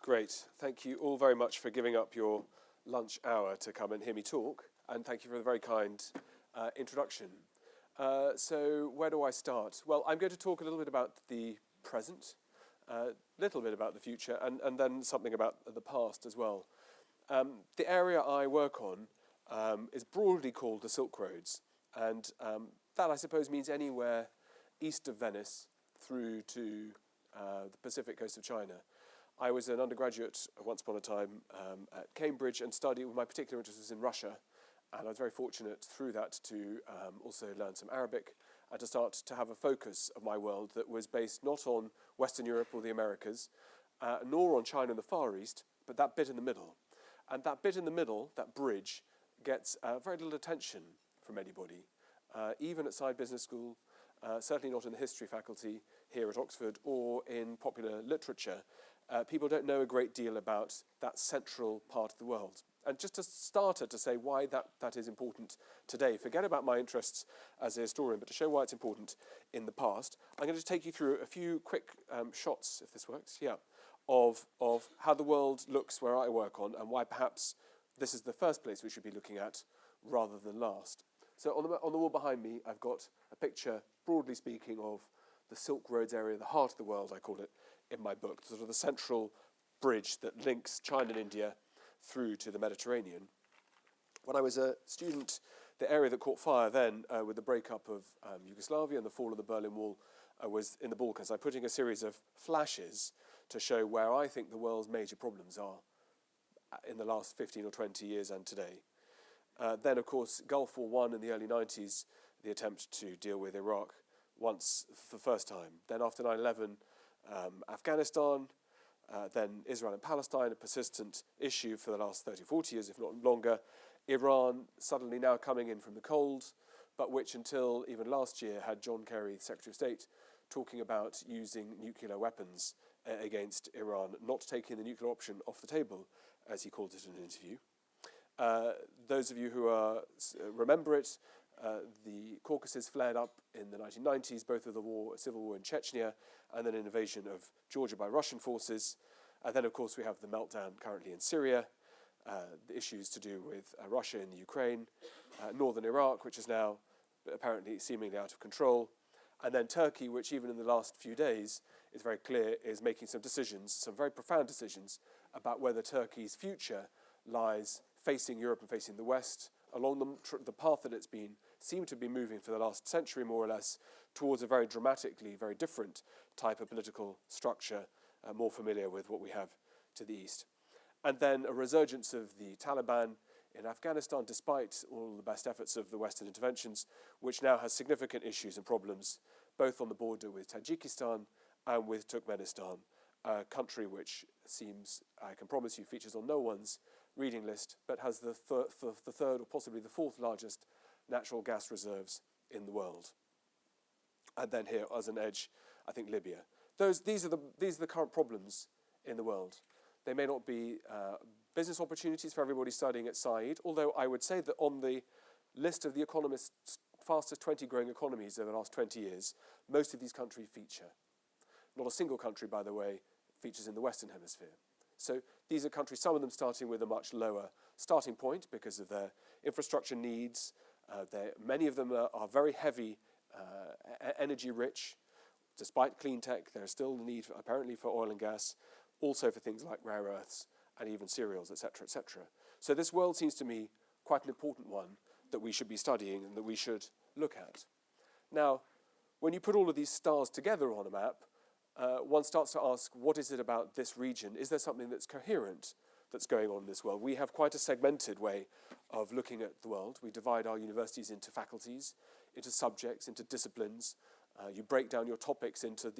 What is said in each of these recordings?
Great. Thank you all very much for giving up your lunch hour to come and hear me talk, and thank you for the very kind introduction. So where do I start? Well, I'm going to talk a little bit about the present, a little bit about the future, and then something about the past as well. The area I work on is broadly called the Silk Roads, and that I suppose means anywhere east of Venice through to the Pacific coast of China. I was an undergraduate once upon a time at Cambridge and studied, my particular interest was in Russia, and I was very fortunate through that to also learn some Arabic and to start to have a focus of my world that was based not on Western Europe or the Americas, nor on China and the Far East, but that bit in the middle. And that bit in the middle, that bridge, gets very little attention from anybody, even at Saïd Business School, certainly not in the history faculty here at Oxford or in popular literature. People don't know a great deal about that central part of the world. And just a starter to say why that is important today, forget about my interests as a historian, but to show why it's important in the past, I'm going to take you through a few quick shots, if this works, of how the world looks where I work on and why perhaps this is the first place we should be looking at rather than last. So on the wall behind me, I've got a picture, broadly speaking, of the Silk Roads area, the heart of the world, I call it, in my book, sort of the central bridge that links China and India through to the Mediterranean. When I was a student, the area that caught fire then with the breakup of Yugoslavia and the fall of the Berlin Wall was in the Balkans. I'm putting a series of flashes to show where I think the world's major problems are in the last 15 or 20 years and today. Then, of course, Gulf War I in the early 90s, the attempt to deal with Iraq once for the first time. Then after 9/11, Afghanistan, then Israel and Palestine, a persistent issue for the last 30, 40 years, if not longer. Iran suddenly now coming in from the cold, but which until even last year had John Kerry, the Secretary of State, talking about using nuclear weapons against Iran, not taking the nuclear option off the table, as he called it in an interview. Those of you who remember it, the Caucasus flared up in the 1990s, both with the civil war in Chechnya and then an invasion of Georgia by Russian forces. And then, of course, we have the meltdown currently in Syria, the issues to do with Russia in the Ukraine, northern Iraq, which is now apparently seemingly out of control, and then Turkey, which even in the last few days is very clear, is making some decisions, some very profound decisions, about whether Turkey's future lies facing Europe and facing the West, along the path that it's seemed to be moving for the last century, more or less, towards a very dramatically, very different type of political structure, more familiar with what we have to the east. And then a resurgence of the Taliban in Afghanistan, despite all the best efforts of the Western interventions, which now has significant issues and problems, both on the border with Tajikistan and with Turkmenistan, a country which seems, I can promise you, features on no one's reading list, but has the third or possibly the fourth largest natural gas reserves in the world. And then here, as an edge, I think Libya. These are the current problems in the world. They may not be business opportunities for everybody studying at Saïd, although I would say that on the list of the Economist's fastest 20 growing economies over the last 20 years, most of these countries feature. Not a single country, by the way, features in the Western Hemisphere. So these are countries, some of them starting with a much lower starting point because of their infrastructure needs. Many of them are very heavy, energy rich. Despite clean tech, there's still the need, apparently, for oil and gas, also for things like rare earths and even cereals, etc., etc. So this world seems to me quite an important one that we should be studying and that we should look at. Now, when you put all of these stars together on a map, one starts to ask, what is it about this region? Is there something that's coherent that's going on in this world? We have quite a segmented way of looking at the world. We divide our universities into faculties, into subjects, into disciplines. You break down your topics into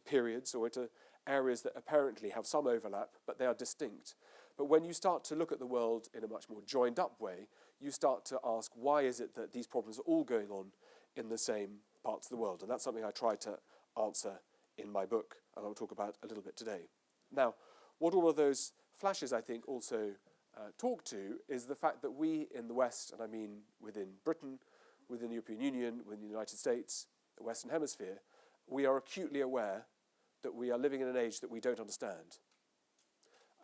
periods or into areas that apparently have some overlap, but they are distinct. But when you start to look at the world in a much more joined up way, you start to ask, why is it that these problems are all going on in the same parts of the world? And that's something I try to answer in my book, and I'll talk about a little bit today. Now, what all of those flashes, I think, also talk to is the fact that we in the West, and I mean within Britain, within the European Union, within the United States, the Western Hemisphere, we are acutely aware that we are living in an age that we don't understand.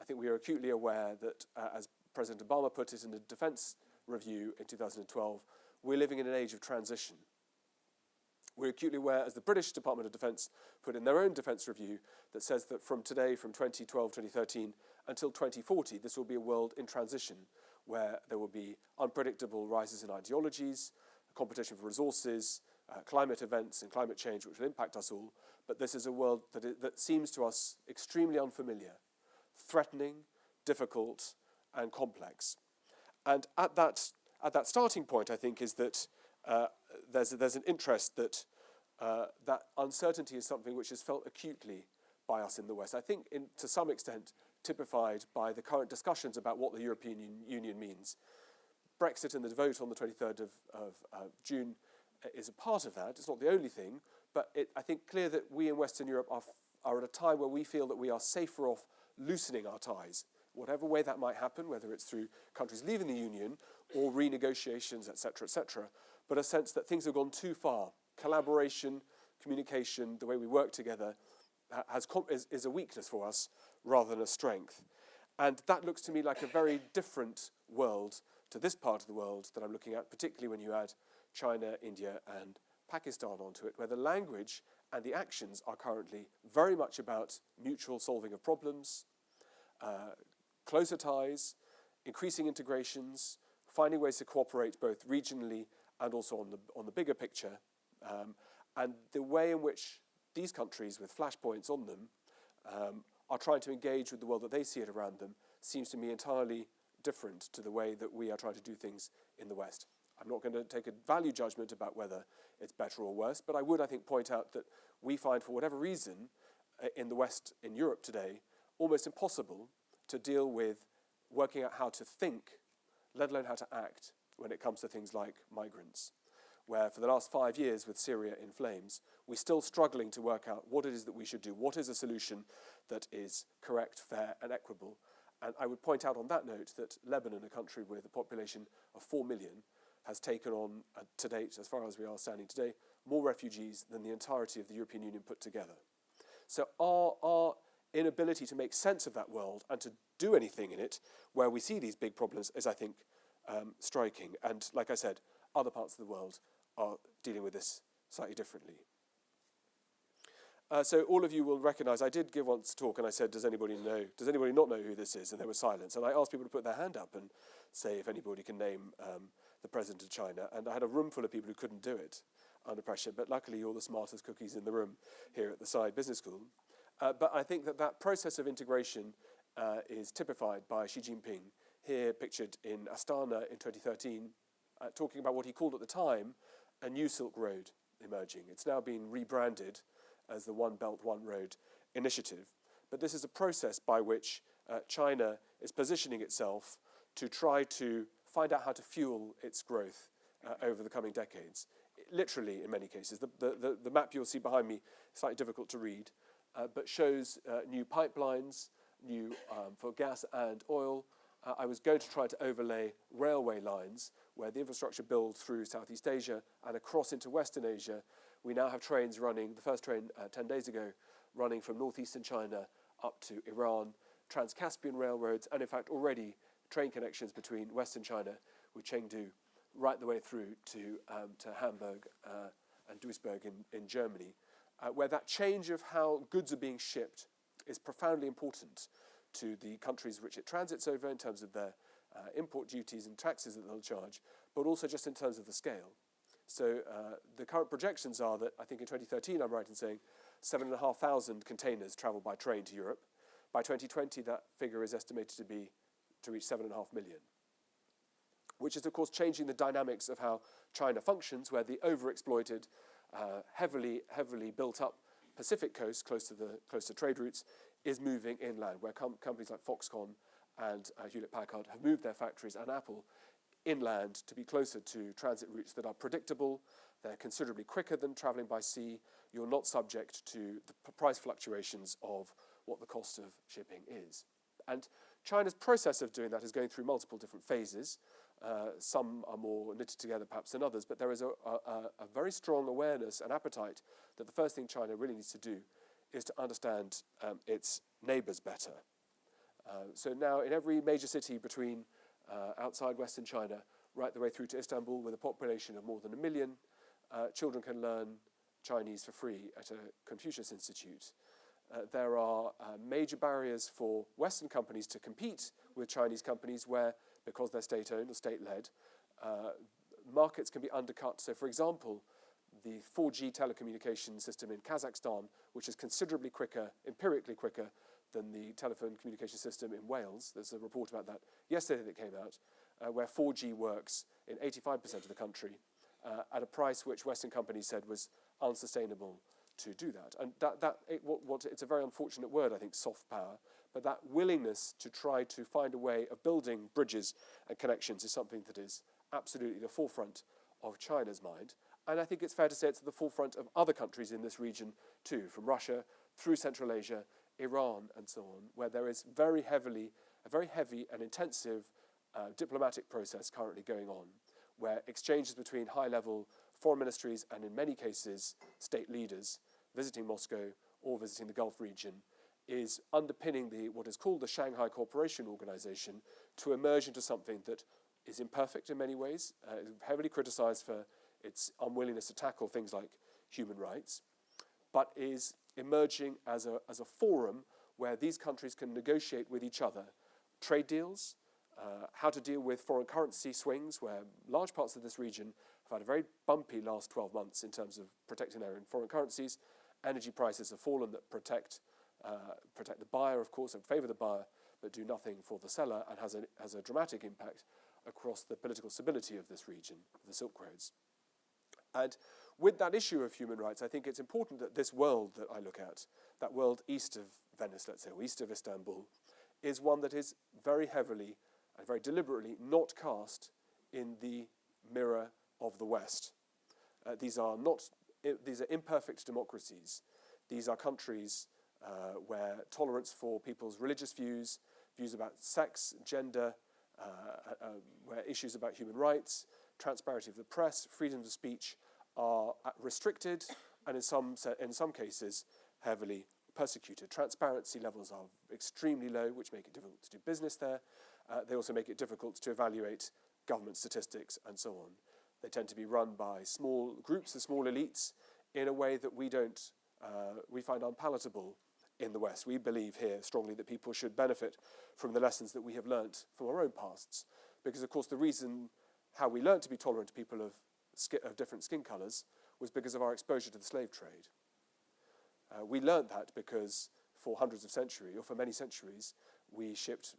I think we are acutely aware that, as President Obama put it in the Defense Review in 2012, we're living in an age of transition. We're acutely aware, as the British Department of Defence put in their own Defence Review, that says that from today, from 2012, 2013, until 2040, this will be a world in transition, where there will be unpredictable rises in ideologies, competition for resources, climate events and climate change, which will impact us all. But this is a world that seems to us extremely unfamiliar, threatening, difficult, and complex. And at that starting point, I think, is that there's an interest that that uncertainty is something which is felt acutely by us in the West. I think, to some extent, typified by the current discussions about what the European Union means. Brexit and the vote on the 23rd of June is a part of that. It's not the only thing, but I think clear that we in Western Europe are at a time where we feel that we are safer off loosening our ties, whatever way that might happen, whether it's through countries leaving the Union or renegotiations, etc., but a sense that things have gone too far. Collaboration, communication, the way we work together is a weakness for us rather than a strength. And that looks to me like a very different world to this part of the world that I'm looking at, particularly when you add China, India, and Pakistan onto it, where the language and the actions are currently very much about mutual solving of problems, closer ties, increasing integrations, finding ways to cooperate both regionally and also on the bigger picture. And the way in which these countries with flashpoints on them are trying to engage with the world that they see it around them seems to me entirely different to the way that we are trying to do things in the West. I'm not going to take a value judgment about whether it's better or worse, but I would, I think, point out that we find, for whatever reason, in the West, in Europe today, almost impossible to deal with working out how to think, let alone how to act, when it comes to things like migrants, where for the last 5 years with Syria in flames, we're still struggling to work out what it is that we should do, what is a solution that is correct, fair, and equitable. And I would point out on that note that Lebanon, a country with a population of 4 million, has taken on, to date, as far as we are standing today, more refugees than the entirety of the European Union put together. So our inability to make sense of that world and to do anything in it, where we see these big problems, is, I think, striking. And like I said, other parts of the world are dealing with this slightly differently. So all of you will recognise, I did give once a talk and I said, does anybody not know who this is? And there was silence. And I asked people to put their hand up and say if anybody can name the president of China. And I had a room full of people who couldn't do it under pressure. But luckily, you're the smartest cookies in the room here at the Saïd Business School. But I think that process of integration is typified by Xi Jinping, here pictured in Astana in 2013, talking about what he called at the time a new Silk Road emerging. It's now been rebranded as the One Belt, One Road initiative. But this is a process by which China is positioning itself to try to find out how to fuel its growth over the coming decades. Literally, in many cases. The map you'll see behind me is slightly difficult to read, but shows new pipelines, new for gas and oil. I was going to try to overlay railway lines where the infrastructure builds through Southeast Asia and across into Western Asia. We now have trains running, the first train 10 days ago, running from northeastern China up to Iran, Trans-Caspian railroads, and in fact already train connections between Western China with Chengdu right the way through to Hamburg and Duisburg in Germany, where that change of how goods are being shipped is profoundly important to the countries which it transits over in terms of their import duties and taxes that they'll charge, but also just in terms of the scale. So the current projections are that, I think in 2013, I'm right in saying, 7,500 containers travel by train to Europe. By 2020, that figure is estimated to reach 7.5 million, which is, of course, changing the dynamics of how China functions, where the overexploited, heavily built up Pacific coast, close to trade routes, is moving inland, where companies like Foxconn and Hewlett-Packard have moved their factories, and Apple inland to be closer to transit routes that are predictable. They're considerably quicker than travelling by sea. You're not subject to the price fluctuations of what the cost of shipping is. And China's process of doing that is going through multiple different phases. Some are more knitted together perhaps than others, but there is a very strong awareness and appetite that the first thing China really needs to do is to understand its neighbours better. So now in every major city between outside Western China, right the way through to Istanbul, with a population of more than 1 million, children can learn Chinese for free at a Confucius Institute. There are major barriers for Western companies to compete with Chinese companies where, because they're state-owned or state-led, markets can be undercut. So, for example, the 4G telecommunication system in Kazakhstan, which is considerably quicker, empirically quicker, than the telephone communication system in Wales. There's a report about that yesterday that came out, where 4G works in 85% of the country at a price which Western companies said was unsustainable to do that. And it's a very unfortunate word, I think, soft power, but that willingness to try to find a way of building bridges and connections is something that is absolutely the forefront of China's mind. And I think it's fair to say it's at the forefront of other countries in this region too, from Russia through Central Asia, Iran and so on, where there is a very heavy and intensive diplomatic process currently going on, where exchanges between high-level foreign ministries and in many cases state leaders visiting Moscow or visiting the Gulf region is underpinning what is called the Shanghai Cooperation Organization to emerge into something that is imperfect in many ways, is heavily criticized for its unwillingness to tackle things like human rights, but is emerging as a forum where these countries can negotiate with each other trade deals, how to deal with foreign currency swings, where large parts of this region have had a very bumpy last 12 months in terms of protecting their own foreign currencies. Energy prices have fallen that protect the buyer, of course, and favour the buyer, but do nothing for the seller, and has a dramatic impact across the political stability of this region, the Silk Roads. And with that issue of human rights, I think it's important that this world that I look at, that world east of Venice, let's say, or east of Istanbul, is one that is very heavily and very deliberately not cast in the mirror of the West. These are imperfect democracies. These are countries where tolerance for people's religious views about sex, gender, where issues about human rights, transparency of the press, freedom of speech are restricted and in some cases heavily persecuted. Transparency levels are extremely low, which make it difficult to do business there. They also make it difficult to evaluate government statistics and so on. They tend to be run by small groups and small elites in a way that we find unpalatable in the West. We believe here strongly that people should benefit from the lessons that we have learnt from our own pasts. Because, of course, the reason how we learnt to be tolerant to people of different skin colours was because of our exposure to the slave trade. We learnt that because for hundreds of centuries, or for many centuries, we shipped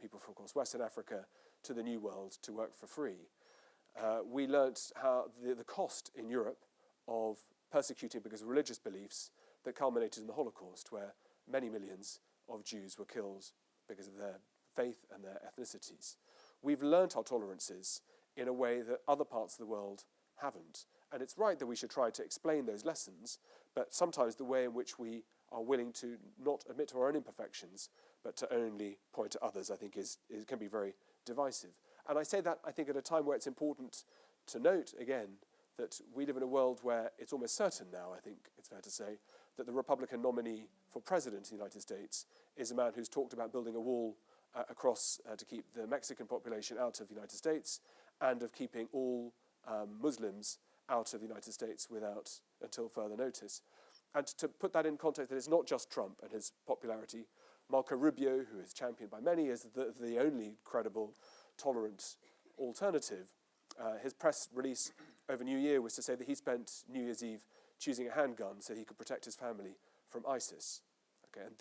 people from, of course, Western Africa to the New World to work for free. We learnt how the cost in Europe of persecuting because of religious beliefs that culminated in the Holocaust, where many millions of Jews were killed because of their faith and their ethnicities. We've learnt our tolerances in a way that other parts of the world haven't. And it's right that we should try to explain those lessons, but sometimes the way in which we are willing to not admit to our own imperfections, but to only point to others, I think can be very divisive. And I say that, I think, at a time where it's important to note, again, that we live in a world where it's almost certain now, I think it's fair to say, that the Republican nominee for president of the United States is a man who's talked about building a wall across to keep the Mexican population out of the United States, and of keeping all Muslims out of the United States until further notice. And to put that in context, that it's not just Trump and his popularity. Marco Rubio, who is championed by many as the only credible, tolerant alternative, his press release over New Year was to say that he spent New Year's Eve choosing a handgun so he could protect his family from ISIS. Okay, and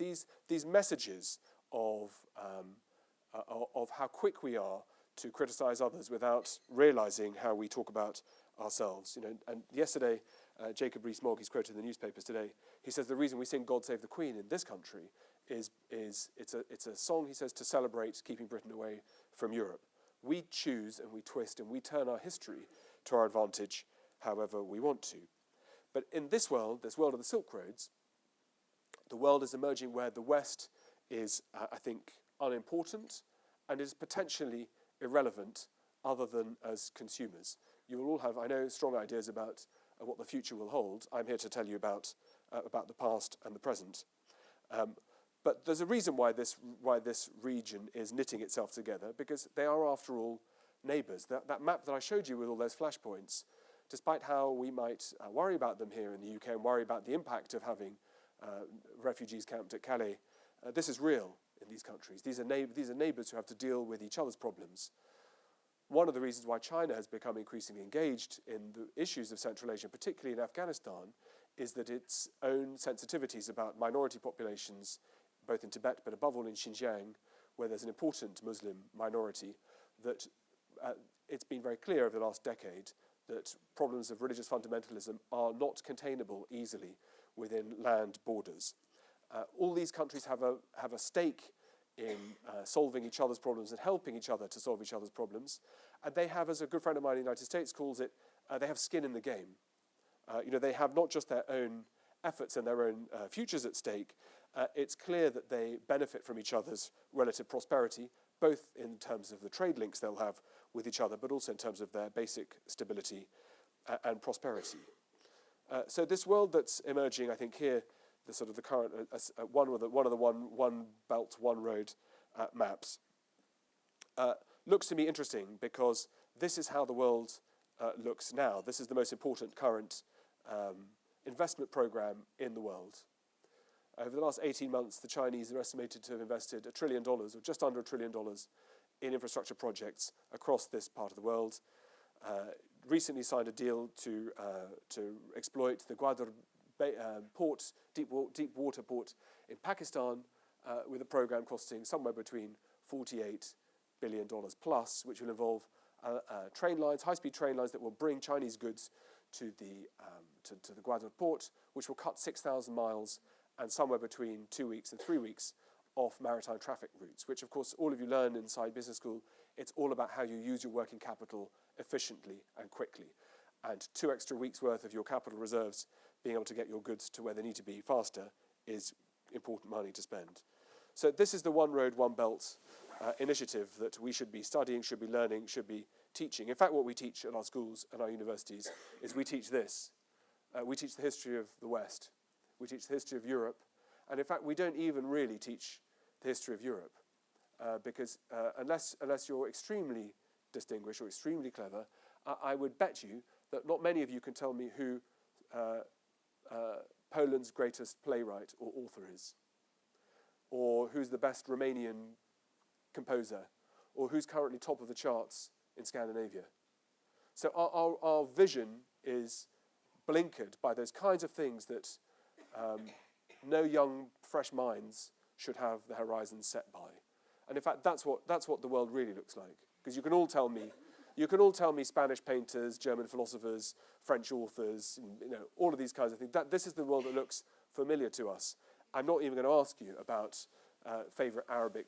these messages of how quick we are to criticize others without realizing how we talk about ourselves. And yesterday, Jacob Rees-Mogg, he's quoted in the newspapers today, he says the reason we sing God Save the Queen in this country is it's a song, he says, to celebrate keeping Britain away from Europe. We choose and we twist and we turn our history to our advantage however we want to. But in this world of the Silk Roads, the world is emerging where the West is, I think, unimportant and is potentially irrelevant other than as consumers. You will all have, I know, strong ideas about what the future will hold. I'm here to tell you about the past and the present. But there's a reason why this region is knitting itself together, because they are, after all, neighbours. That map that I showed you with all those flashpoints, despite how we might worry about them here in the UK and worry about the impact of having refugees camped at Calais, this is real in these countries. These are neighbours who have to deal with each other's problems. One of the reasons why China has become increasingly engaged in the issues of Central Asia, particularly in Afghanistan, is that its own sensitivities about minority populations, both in Tibet but above all in Xinjiang, where there's an important Muslim minority, that it's been very clear over the last decade that problems of religious fundamentalism are not containable easily within land borders. All these countries have a stake in solving each other's problems and helping each other to solve each other's problems. And they have, as a good friend of mine in the United States calls it, they have skin in the game. They have not just their own efforts and their own futures at stake. It's clear that they benefit from each other's relative prosperity, both in terms of the trade links they'll have with each other, but also in terms of their basic stability and prosperity. So this world that's emerging, I think here, the sort of the current one of the one belt, one road maps, looks to me interesting because this is how the world looks now. This is the most important current investment program in the world. Over the last 18 months, the Chinese are estimated to have invested $1 trillion, or just under $1 trillion, in infrastructure projects across this part of the world. Recently signed a deal to exploit the Gwadar port, deep water port in Pakistan, with a program costing somewhere between $48 billion plus, which will involve train lines, high-speed train lines that will bring Chinese goods to the Gwadar port, which will cut 6,000 miles and somewhere between 2 weeks and 3 weeks off maritime traffic routes, which of course all of you learn in Saïd Business School. It's all about how you use your working capital efficiently and quickly. And 2 extra weeks worth of your capital reserves being able to get your goods to where they need to be faster is important money to spend. So this is the One Road, One Belt initiative that we should be studying, should be learning, should be teaching. In fact, what we teach at our schools and our universities is we teach this. We teach the history of the West. We teach the history of Europe. And in fact, we don't even really teach the history of Europe because unless you're extremely distinguished or extremely clever, I would bet you that not many of you can tell me who Poland's greatest playwright or author is, or who's the best Romanian composer, or who's currently top of the charts in Scandinavia. So our vision is blinkered by those kinds of things that no young, fresh minds should have the horizon set by. And in fact, that's what the world really looks like. Because you can all tell me Spanish painters, German philosophers, French authors, all of these kinds of things. This is the world that looks familiar to us. I'm not even going to ask you about favorite Arabic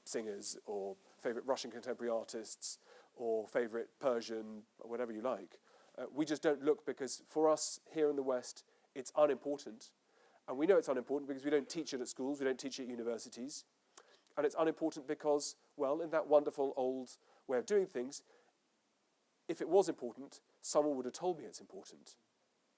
singers or favorite Russian contemporary artists or favorite Persian, or whatever you like. We just don't look because for us here in the West, it's unimportant. And we know it's unimportant because we don't teach it at schools, we don't teach it at universities. And it's unimportant because, well, in that wonderful old way of doing things, if it was important, someone would have told me it's important,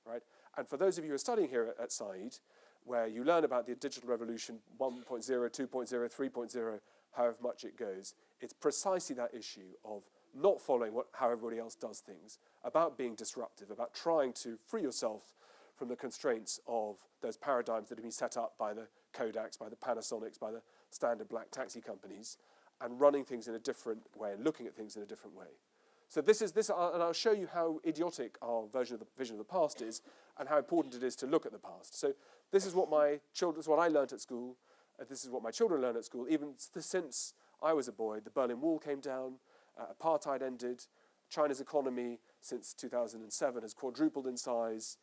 right? And for those of you who are studying here at Saïd, where you learn about the digital revolution 1.0, 2.0, 3.0, however much it goes, it's precisely that issue of not following how everybody else does things, about being disruptive, about trying to free yourself from the constraints of those paradigms that have been set up by the Kodaks, by the Panasonics, by the standard black taxi companies, and running things in a different way and looking at things in a different way. So this, and I'll show you how idiotic our vision of the past is, and how important it is to look at the past. So this is what I learned at school. This is what my children learn at school. Even since I was a boy, the Berlin Wall came down, apartheid ended, China's economy since 2007 has quadrupled in size.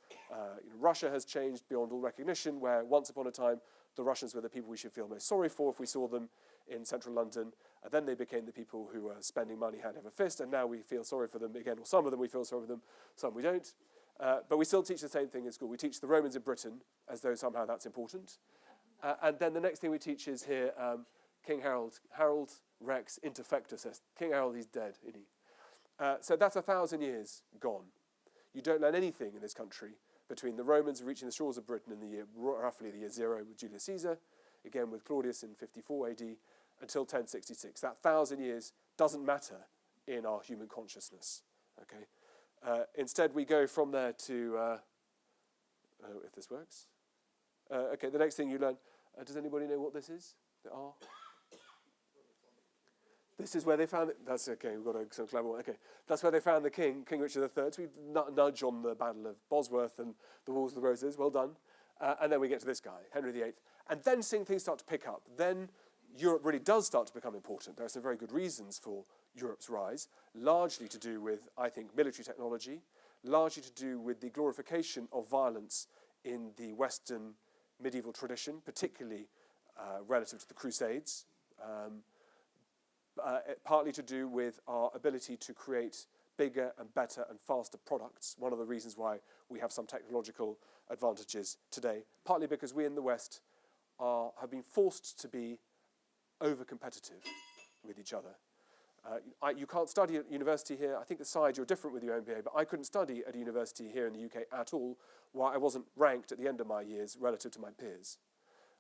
Russia has changed beyond all recognition, where once upon a time the Russians were the people we should feel most sorry for if we saw them in central London. And then they became the people who were spending money hand over fist, and now we feel sorry for them again, or some of them we feel sorry for them, some we don't. But we still teach the same thing in school. We teach the Romans in Britain as though somehow that's important. And then the next thing we teach is here, King Harold Rex Interfectus. King Harold, he's dead, isn't he? So that's 1,000 years gone. You don't learn anything in this country between the Romans reaching the shores of Britain in roughly the year 0 with Julius Caesar, again with Claudius in 54 AD, until 1066. That 1,000 years doesn't matter in our human consciousness. Okay. Instead, we go from there to, if this works. Okay, the next thing you learn, does anybody know what this is? The R? This is where they found it. That's okay, we've got some clever one. Okay, that's where they found the king, King Richard III. So we nudge on the Battle of Bosworth and the Wars of the Roses. Well done. And then we get to this guy, Henry VIII. And then things start to pick up. Then Europe really does start to become important. There are some very good reasons for Europe's rise, largely to do with, I think, military technology, largely to do with the glorification of violence in the Western medieval tradition, particularly relative to the Crusades, partly to do with our ability to create bigger and better and faster products, one of the reasons why we have some technological advantages today, partly because we in the West have been forced to be over-competitive with each other. You can't study at university here. I think the Saïd, you're different with your MBA, but I couldn't study at a university here in the UK at all while I wasn't ranked at the end of my years relative to my peers.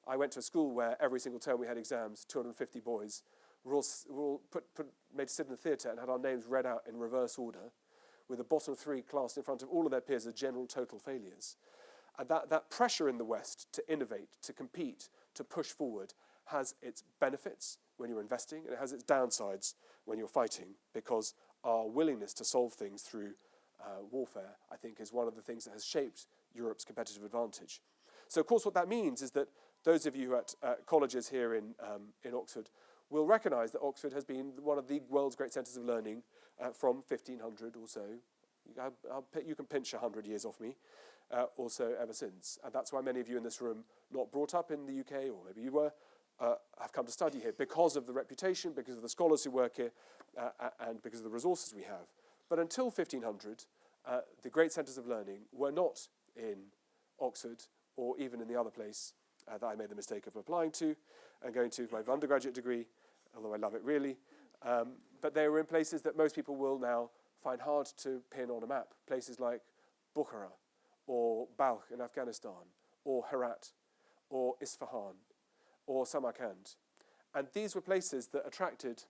I went to a school where every single term we had exams, 250 boys, were all made to sit in the theatre and had our names read out in reverse order, with the bottom three classed in front of all of their peers as general total failures. And that pressure in the West to innovate, to compete, to push forward has its benefits when you're investing, and it has its downsides when you're fighting, because our willingness to solve things through warfare, I think, is one of the things that has shaped Europe's competitive advantage. So, of course, what that means is that those of you at colleges here in Oxford will recognise that Oxford has been one of the world's great centres of learning from 1500 or so. You can pinch 100 years off me, or so ever since. And that's why many of you in this room, not brought up in the UK, or maybe you were, have come to study here because of the reputation, because of the scholars who work here, and because of the resources we have. But until 1500, the great centres of learning were not in Oxford or even in the other place that I made the mistake of applying to and going to for my undergraduate degree, although I love it really. But they were in places that most people will now find hard to pin on a map, places like Bukhara or Balkh in Afghanistan or Herat or Isfahan or Samarkand. And these were places that attracted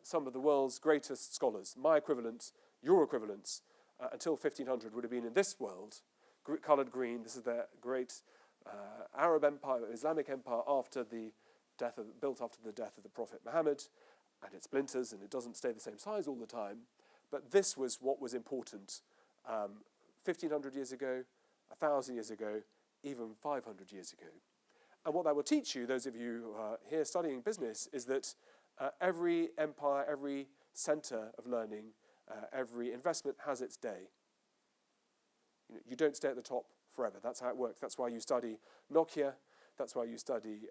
some of the world's greatest scholars. My equivalent, your equivalents, until 1500 would have been in this world, coloured green. This is the great Arab empire, Islamic empire built after the death of the Prophet Muhammad, and it splinters and it doesn't stay the same size all the time. But this was what was important 1,500 years ago, 1,000 years ago, even 500 years ago. And what that will teach you, those of you who are here studying business, is that every empire, every centre of learning, every investment has its day. You don't stay at the top forever. That's how it works. That's why you study Nokia. That's why you study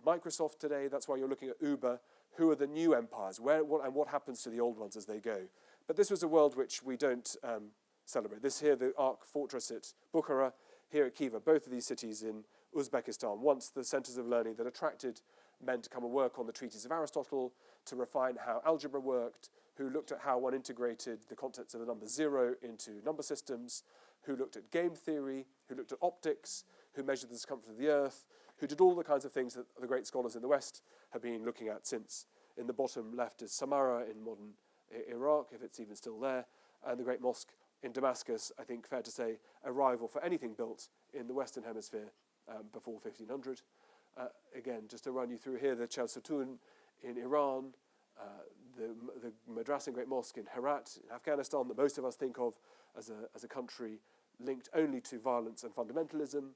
Microsoft today. That's why you're looking at Uber. Who are the new empires? What happens to the old ones as they go? But this was a world which we don't celebrate. This here, the Ark Fortress at Bukhara, here at Khiva, both of these cities in Uzbekistan, once the centres of learning that attracted men to come and work on the treatise of Aristotle, to refine how algebra worked, who looked at how one integrated the concepts of the number zero into number systems, who looked at game theory, who looked at optics, who measured the circumference of the Earth, who did all the kinds of things that the great scholars in the West have been looking at since. In the bottom left is Samarra in modern Iraq, if it's even still there, and the great mosque in Damascus, I think fair to say, a rival for anything built in the Western Hemisphere before 1500. Again, just to run you through here, the Chal-Sutun in Iran, the Madrasa Great Mosque in Herat in Afghanistan, that most of us think of as a country linked only to violence and fundamentalism.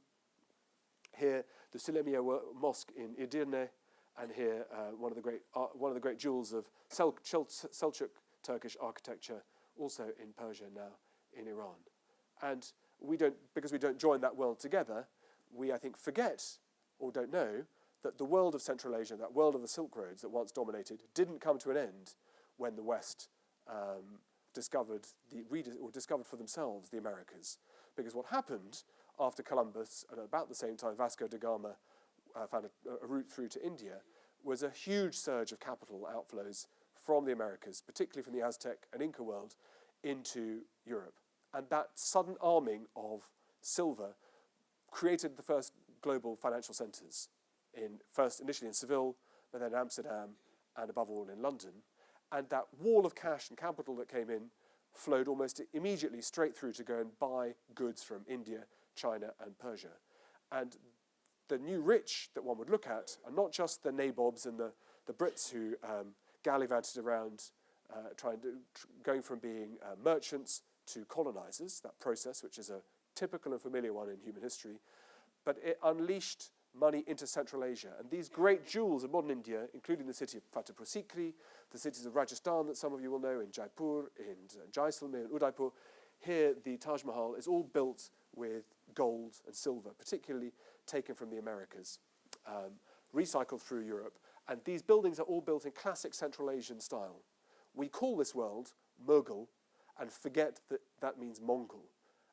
Here, the Sulemiya Mosque in Edirne, and here one of the great jewels of Seljuk Turkish architecture, also in Persia now in Iran. And because we don't join that world together, we, I think, forget or don't know that the world of Central Asia, that world of the Silk Roads that once dominated, didn't come to an end when the West discovered for themselves the Americas. Because what happened after Columbus, and about the same time Vasco da Gama found a route through to India, was a huge surge of capital outflows from the Americas, particularly from the Aztec and Inca world, into Europe. And that sudden arming of silver created the first global financial centres. initially in Seville, but then Amsterdam, and above all in London. And that wall of cash and capital that came in flowed almost immediately straight through to go and buy goods from India, China, and Persia. And the new rich that one would look at are not just the nabobs and the Brits who gallivanted around going from being merchants to colonizers, that process, which is a typical and familiar one in human history, but it unleashed money into Central Asia. And these great jewels of modern India, including the city of Fatehpur Sikri, the cities of Rajasthan that some of you will know, in Jaipur, in Jaisalmer, in Udaipur, here the Taj Mahal is all built with gold and silver, particularly taken from the Americas, recycled through Europe. And these buildings are all built in classic Central Asian style. We call this world Mughal and forget that that means Mongol.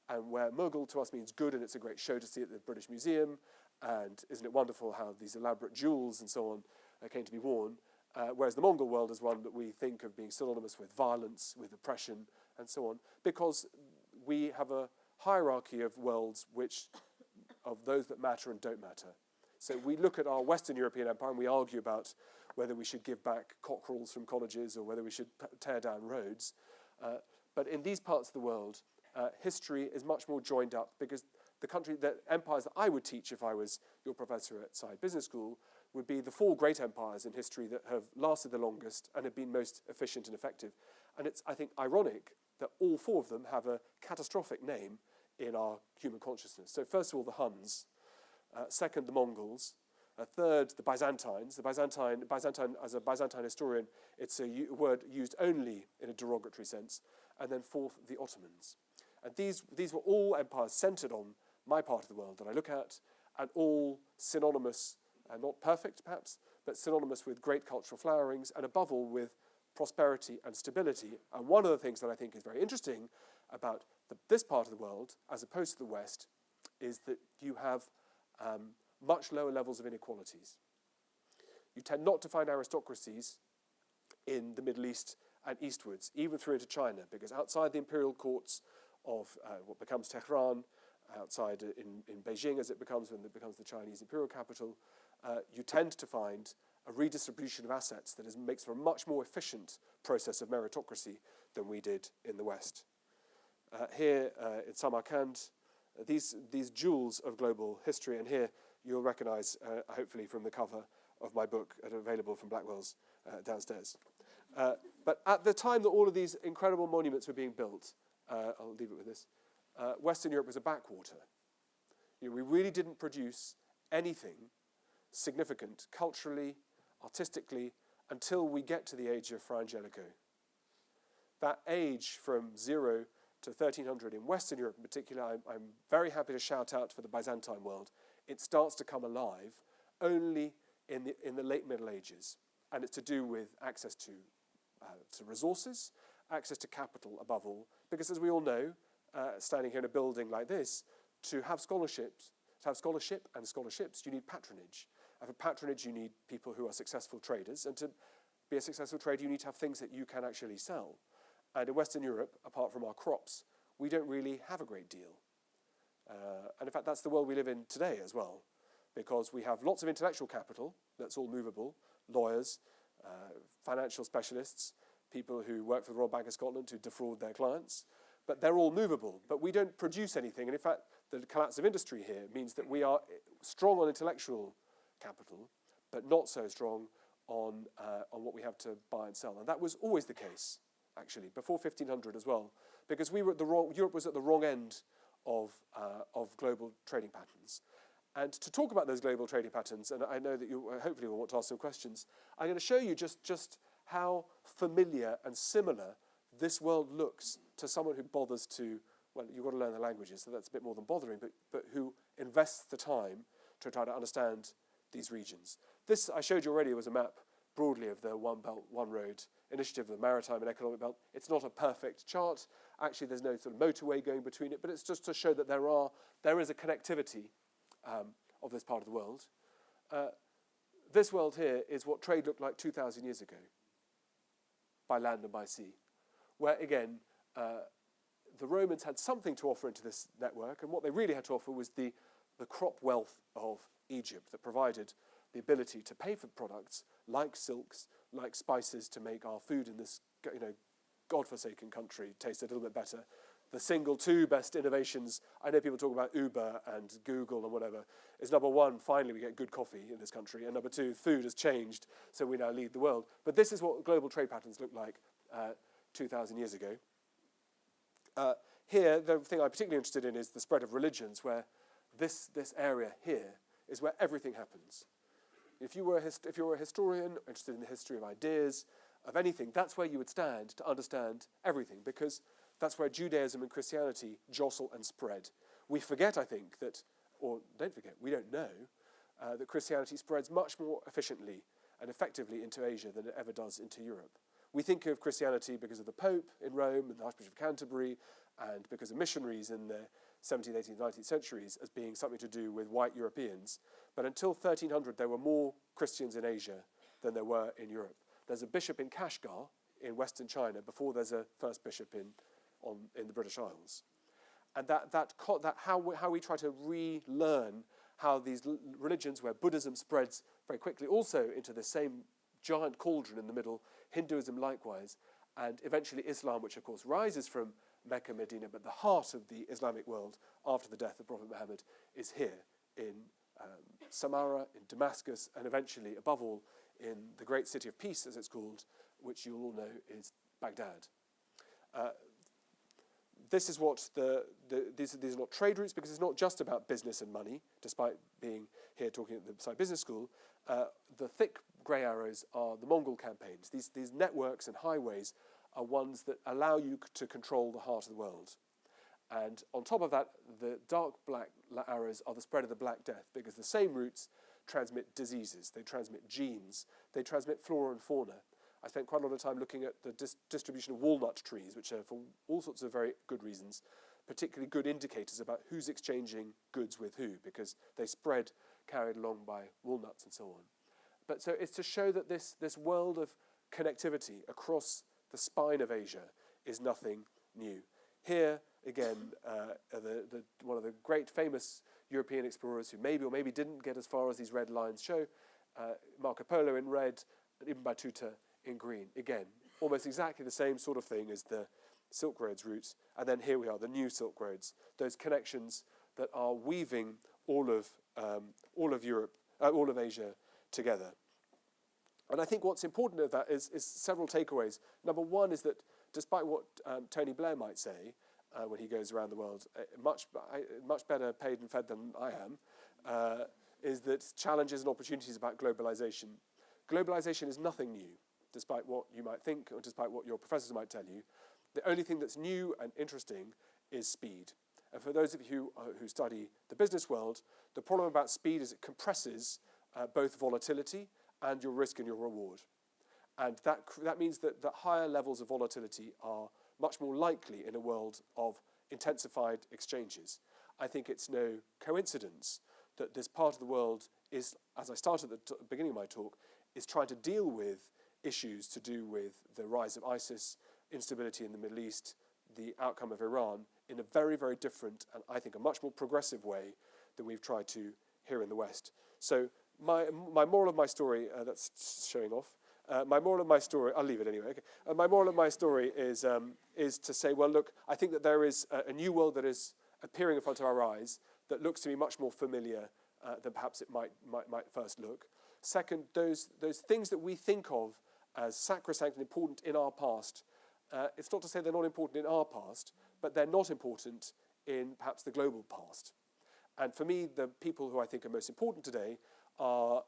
And where Mughal to us means good, and it's a great show to see at the British Museum, and isn't it wonderful how these elaborate jewels and so on came to be worn, whereas the Mongol world is one that we think of being synonymous with violence, with oppression, and so on, because we have a hierarchy of worlds of those that matter and don't matter. So we look at our Western European empire and we argue about whether we should give back cockerels from colleges or whether we should tear down roads. But in these parts of the world, history is much more joined up, because the empires that I would teach if I was your professor at Saïd Business School would be the 4 great empires in history that have lasted the longest and have been most efficient and effective. And it's, I think, ironic that all 4 of them have a catastrophic name in our human consciousness. So first of all, the Huns. Second, the Mongols. Third, the Byzantines. The Byzantine, as a Byzantine historian, it's a word used only in a derogatory sense. And then fourth, the Ottomans. And these were all empires centered on my part of the world that I look at, and all synonymous, and not perfect perhaps, but synonymous with great cultural flowerings, and above all with prosperity and stability. And one of the things that I think is very interesting about this part of the world, as opposed to the West, is that you have much lower levels of inequalities. You tend not to find aristocracies in the Middle East and eastwards, even through into China, because outside the imperial courts of what becomes Tehran, outside in Beijing as it becomes when it becomes the Chinese imperial capital, you tend to find a redistribution of assets that makes for a much more efficient process of meritocracy than we did in the West. Here in Samarkand, these jewels of global history, and here you'll recognize, hopefully from the cover of my book, available from Blackwell's downstairs. But at the time that all of these incredible monuments were being built, I'll leave it with this, Western Europe was a backwater. We really didn't produce anything significant culturally, artistically, until we get to the age of Fra Angelico. That age from 0 to 1300 in Western Europe in particular, I'm very happy to shout out for the Byzantine world. It starts to come alive only in the late Middle Ages, and it's to do with access to resources, access to capital above all, because as we all know, standing here in a building like this, to have scholarship and scholarships, you need patronage. And for patronage, you need people who are successful traders, and to be a successful trader, you need to have things that you can actually sell. And in Western Europe, apart from our crops, we don't really have a great deal. And in fact, that's the world we live in today as well, because we have lots of intellectual capital that's all movable, lawyers, financial specialists, people who work for the Royal Bank of Scotland who defraud their clients, but they're all movable. But we don't produce anything. And in fact, the collapse of industry here means that we are strong on intellectual capital, but not so strong on what we have to buy and sell. And that was always the case, actually, before 1500 as well, because Europe was at the wrong end of global trading patterns. And to talk about those global trading patterns, and I know that you hopefully will want to ask some questions, I'm going to show you just how familiar and similar this world looks to someone who bothers to, well, you've got to learn the languages, so that's a bit more than bothering, but who invests the time to try to understand these regions. This, I showed you already, was a map broadly of the One Belt, One Road initiative of the Maritime and Economic Belt. It's not a perfect chart. Actually, there's no sort of motorway going between it, but it's just to show that there is a connectivity of this part of the world. This world here is what trade looked like 2,000 years ago, by land and by sea, where, again, the Romans had something to offer into this network, and what they really had to offer was the crop wealth of Egypt that provided the ability to pay for products like silks, like spices to make our food in this, godforsaken country taste a little bit better. The single two best innovations, I know people talk about Uber and Google and whatever, is number one, finally we get good coffee in this country, and number two, food has changed, so we now lead the world. But this is what global trade patterns looked like 2,000 years ago. Here, the thing I'm particularly interested in is the spread of religions, where this area here is where everything happens. If you were a historian interested in the history of ideas, of anything, that's where you would stand to understand everything, because that's where Judaism and Christianity jostle and spread. We forget, I think, or don't forget, we don't know, that Christianity spreads much more efficiently and effectively into Asia than it ever does into Europe. We think of Christianity because of the Pope in Rome and the Archbishop of Canterbury, and because of missionaries in the 17th, 18th, 19th centuries as being something to do with white Europeans. But until 1300, there were more Christians in Asia than there were in Europe. There's a bishop in Kashgar in Western China before there's a first bishop in the British Isles. And how we try to relearn how these religions, where Buddhism spreads very quickly also into the same giant cauldron in the middle, Hinduism likewise, and eventually Islam, which of course rises from Mecca, Medina, but the heart of the Islamic world after the death of Prophet Muhammad is here in Samarra, in Damascus, and eventually, above all, in the great city of peace, as it's called, which you all know is Baghdad. This is what these are not trade routes, because it's not just about business and money, despite being here talking at the Saïd Business School. The thick grey arrows are the Mongol campaigns. These networks and highways are ones that allow you to control the heart of the world. And on top of that, the dark black arrows are the spread of the Black Death, because the same routes transmit diseases, they transmit genes, they transmit flora and fauna. I spent quite a lot of time looking at the distribution of walnut trees, which are, for all sorts of very good reasons, particularly good indicators about who's exchanging goods with who, because they spread carried along by walnuts and so on. But so it's to show that this world of connectivity across the spine of Asia is nothing new. Here, again, one of the great famous European explorers who maybe or maybe didn't get as far as these red lines show, Marco Polo in red, and Ibn Battuta in green. Again, almost exactly the same sort of thing as the Silk Roads routes. And then here we are, the new Silk Roads, those connections that are weaving all of Europe, all of Asia together. And I think what's important of that is several takeaways. Number one is that despite what Tony Blair might say when he goes around the world, much better paid and fed than I am, is that challenges and opportunities about globalization. Globalization is nothing new, despite what you might think or despite what your professors might tell you. The only thing that's new and interesting is speed. And for those of you who study the business world, the problem about speed is it compresses both volatility and your risk and your reward. And that means that higher levels of volatility are much more likely in a world of intensified exchanges. I think it's no coincidence that this part of the world is, as I started at the beginning of my talk, is trying to deal with issues to do with the rise of ISIS, instability in the Middle East, the outcome of Iran, in a very, very different and I think a much more progressive way than we've tried to here in the West. So my moral of my story, that's showing off, my moral of my story, I'll leave it anyway. Okay. My moral of my story is to say, well, look, I think that there is a new world that is appearing in front of our eyes that looks to me much more familiar than perhaps it might first look. Second, those things that we think of as sacrosanct and important in our past, it's not to say they're not important in our past, but they're not important in perhaps the global past. And for me, the people who I think are most important today are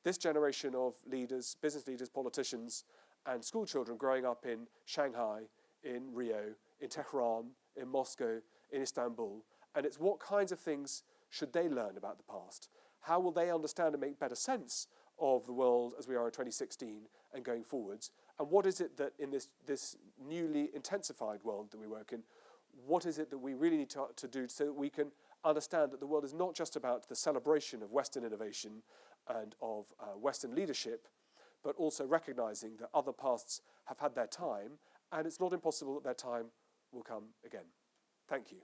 this generation of leaders, business leaders, politicians, and school children growing up in Shanghai, in Rio, in Tehran, in Moscow, in Istanbul. And it's what kinds of things should they learn about the past? How will they understand and make better sense of the world as we are in 2016 and going forwards? And what is it that in this newly intensified world that we work in, what is it that we really need to do so that we can understand that the world is not just about the celebration of Western innovation and of Western leadership, but also recognizing that other pasts have had their time, and it's not impossible that their time will come again. Thank you.